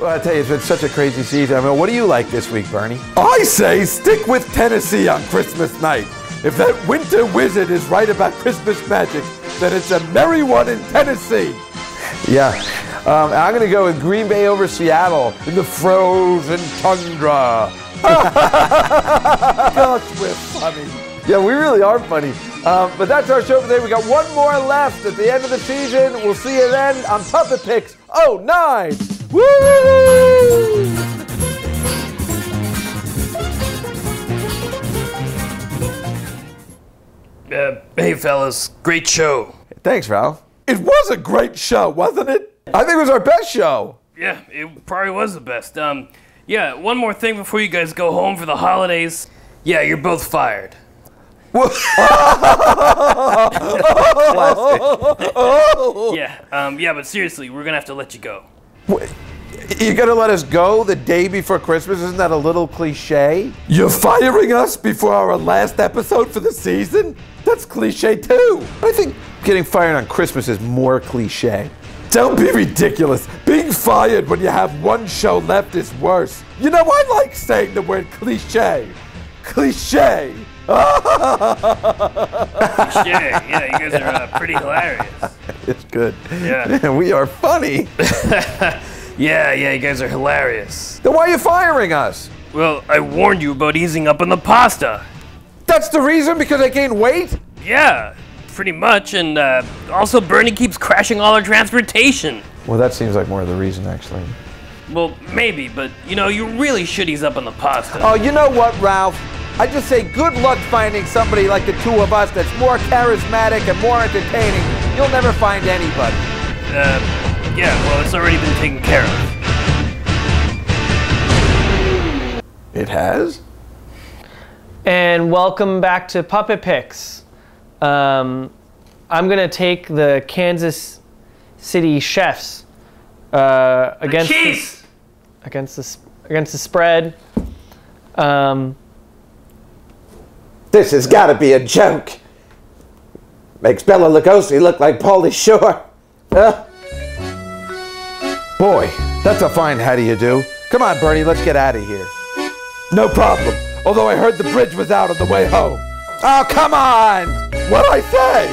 Well, I tell you, it's been such a crazy season. I mean, what do you like this week, Bernie? I say stick with Tennessee on Christmas night. If that winter wizard is right about Christmas magic, then it's a merry one in Tennessee. Yeah. I'm going to go with Green Bay over Seattle in the frozen tundra. Gosh, we're funny. Yeah, we really are funny. But that's our show for today. We got one more left at the end of the season. We'll see you then on Puppet Picks 09. Woo! Hey fellas, great show. Thanks, Ralph. It was a great show, wasn't it? I think it was our best show. Yeah, it probably was the best. Yeah, one more thing before you guys go home for the holidays. Yeah, you're both fired. Yeah, but seriously, we're gonna have to let you go. You're gonna let us go the day before Christmas? Isn't that a little cliche? You're firing us before our last episode for the season? That's cliche too. I think getting fired on Christmas is more cliche. Don't be ridiculous. Being fired when you have one show left is worse. You know, I like saying the word cliche. Cliche. Cliche. Yeah, you guys are pretty hilarious. It's good. Yeah. We are funny. Yeah, you guys are hilarious. Then why are you firing us? Well, I warned you about easing up on the pasta. That's the reason? Because I gained weight? Yeah, pretty much, and also Bernie keeps crashing all our transportation. Well, that seems like more of the reason, actually. Well, maybe, but you know, you really should ease up on the pasta. Oh, you know what, Ralph? I just say good luck finding somebody like the two of us that's more charismatic and more entertaining. You'll never find anybody. Yeah, well, it's already been taken care of. It has? And welcome back to Puppet Picks. I'm gonna take the Kansas City Chefs against the spread. This has got to be a joke. Makes Bela Lugosi look like Pauly Shore. Boy, that's a fine how do you do. Come on, Bernie, let's get out of here. No problem. Although I heard the bridge was out on the way home. Oh, come on! What'd I say?